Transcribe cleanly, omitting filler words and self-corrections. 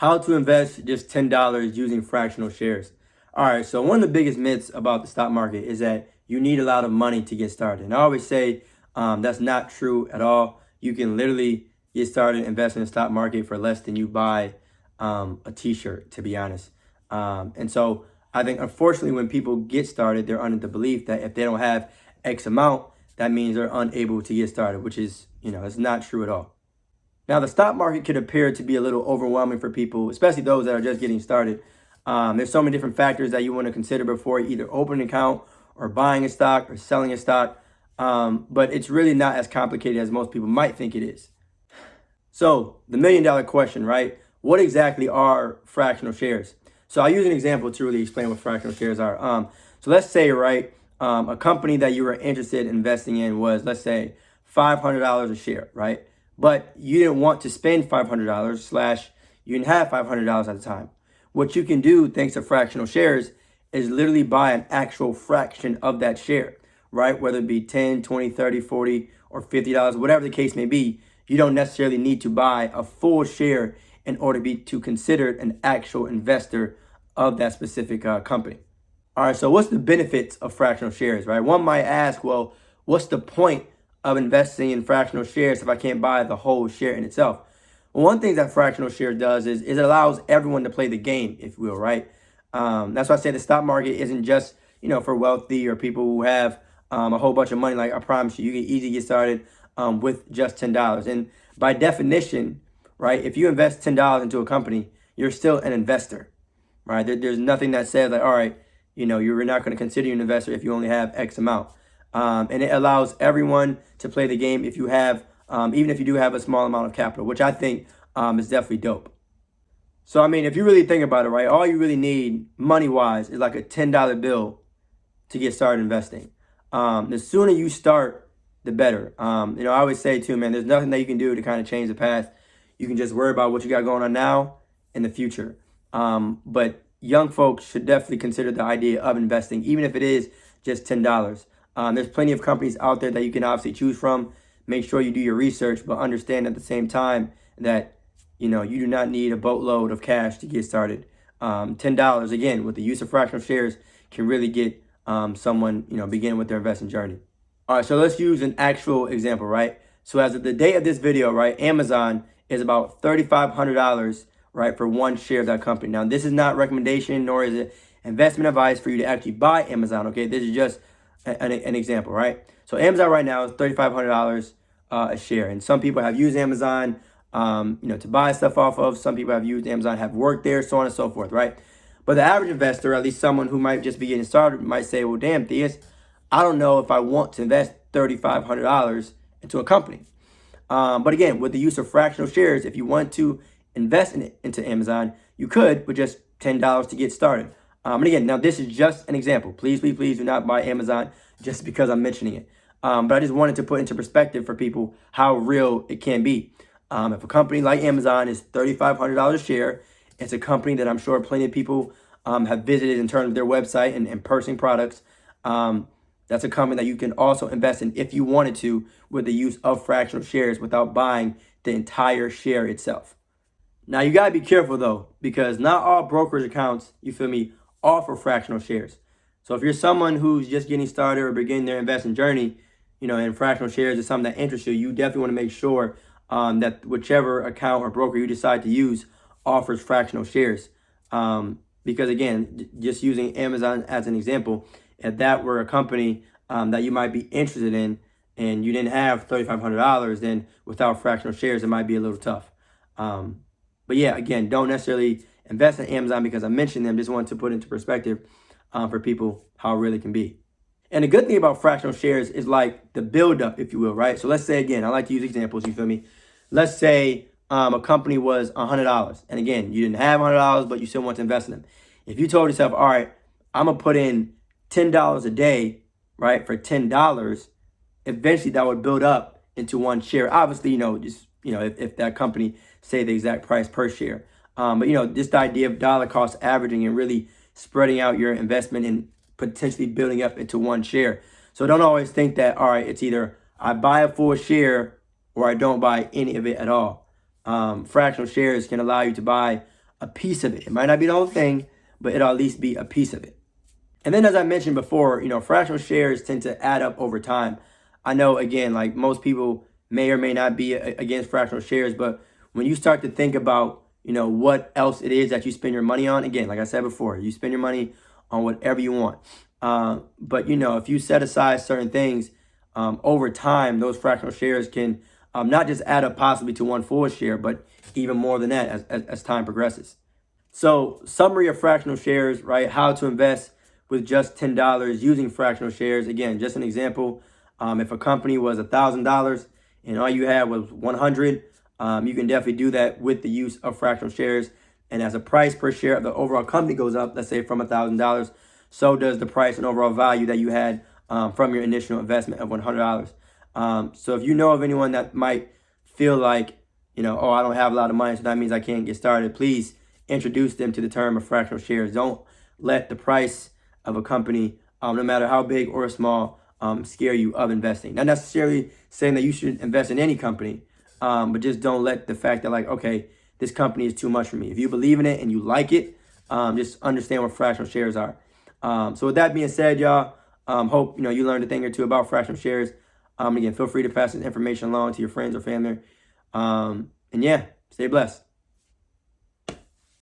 How to invest just $10 using fractional shares. All right, so one of the biggest myths about the stock market is that you need a lot of money to get started. And I always say that's not true at all. You can literally get started investing in the stock market for less than you buy a t-shirt, to be honest. And so I think, unfortunately, when people get started, they're under the belief that if they don't have X amount, that means they're unable to get started, which is, it's not true at all. Now, the stock market could appear to be a little overwhelming for people, especially those that are just getting started. There's so many different factors that you want to consider before you either open an account or buying a stock or selling a stock. But it's really not as complicated as most people might think it is. So the $1,000,000 question, right? What exactly are fractional shares? So I'll use an example to really explain what fractional shares are. So let's say, right, a company that you were interested in investing in was, let's say, $500 a share, right? But you didn't want to spend $500 / you didn't have $500 at the time. What you can do, thanks to fractional shares, is literally buy an actual fraction of that share, right? Whether it be 10, 20, 30, 40, or $50, whatever the case may be. You don't necessarily need to buy a full share in order to be considered an actual investor of that specific company. All right, so what's the benefits of fractional shares, right? One might ask, well, what's the point of investing in fractional shares if I can't buy the whole share in itself? Well, one thing that fractional share does is it allows everyone to play the game, if you will, right? That's why I say the stock market isn't just, for wealthy or people who have a whole bunch of money. Like, I promise you, you can easily get started with just $10. And by definition, right, if you invest $10 into a company, you're still an investor, right? There's nothing that says like, all right, you're not going to consider you an investor if you only have X amount. And it allows everyone to play the game if you have, even if you do have a small amount of capital, which I think is definitely dope. So, I mean, if you really think about it, right, all you really need money-wise is like a $10 bill to get started investing. The sooner you start, the better. I always say too, man, there's nothing that you can do to kind of change the past. You can just worry about what you got going on now in the future. But young folks should definitely consider the idea of investing, even if it is just $10. There's plenty of companies out there that you can obviously choose from. Make sure you do your research, but understand at the same time that, you do not need a boatload of cash to get started. $10, again, with the use of fractional shares can really get someone, begin with their investing journey. All right, so let's use an actual example, right? So as of the date of this video, right, Amazon is about $3,500, right, for one share of that company. Now, this is not recommendation, nor is it investment advice for you to actually buy Amazon, okay? This is just an example, right? So Amazon right now is $3,500 a share. And some people have used Amazon, to buy stuff off of. Some people have used Amazon, have worked there, so on and so forth, right? But the average investor, at least someone who might just be getting started, might say, well, damn, Theus, I don't know if I want to invest $3,500 into a company. But again, with the use of fractional shares, if you want to invest into Amazon, you could with just $10 to get started. And again, now this is just an example. Please, please, please do not buy Amazon just because I'm mentioning it. But I just wanted to put into perspective for people how real it can be. If a company like Amazon is $3,500 a share, it's a company that I'm sure plenty of people have visited in terms of their website and purchasing products. That's a company that you can also invest in if you wanted to with the use of fractional shares without buying the entire share itself. Now, you got to be careful, though, because not all brokerage accounts, you feel me, offer fractional shares. So if you're someone who's just getting started or beginning their investing journey, and fractional shares is something that interests you, you definitely want to make sure that whichever account or broker you decide to use offers fractional shares. Because, again, just using Amazon as an example, if that were a company that you might be interested in and you didn't have $3,500, then without fractional shares, it might be a little tough. But yeah, again, don't necessarily invest in Amazon because I mentioned them. Just want to put into perspective for people how real it can be. And the good thing about fractional shares is like the buildup, if you will, right? So let's say, again, I like to use examples, you feel me? Let's say a company was $100. And again, you didn't have $100, but you still want to invest in them. If you told yourself, all right, I'm going to put in $10 a day, right, for $10, eventually that would build up into one share. Obviously, if that company say the exact price per share. But, just the idea of dollar cost averaging and really spreading out your investment and potentially building up into one share. So don't always think that, all right, it's either I buy a full share or I don't buy any of it at all. Fractional shares can allow you to buy a piece of it. It might not be the whole thing, but it'll at least be a piece of it. And then, as I mentioned before, fractional shares tend to add up over time. I know, again, like most people may or may not be against fractional shares, but when you start to think about, what else it is that you spend your money on, again, like I said before, you spend your money on whatever you want. But, if you set aside certain things over time, those fractional shares can not just add up possibly to one full share, but even more than that as time progresses. So, summary of fractional shares, right? How to invest with just $10 using fractional shares. Again, just an example. If a company was $1,000 and all you had was 100, you can definitely do that with the use of fractional shares. And as the price per share of the overall company goes up, let's say from $1,000, so does the price and overall value that you had from your initial investment of $100. So if you know of anyone that might feel like, oh, I don't have a lot of money, so that means I can't get started, please introduce them to the term of fractional shares. Don't let the price of a company, no matter how big or small, scare you of investing. Not necessarily saying that you should invest in any company, but just don't let the fact that, like, okay, this company is too much for me. If you believe in it and you like it, just understand what fractional shares are. So with that being said, y'all, hope you learned a thing or two about fractional shares. Again, feel free to pass this information along to your friends or family. And yeah, stay blessed.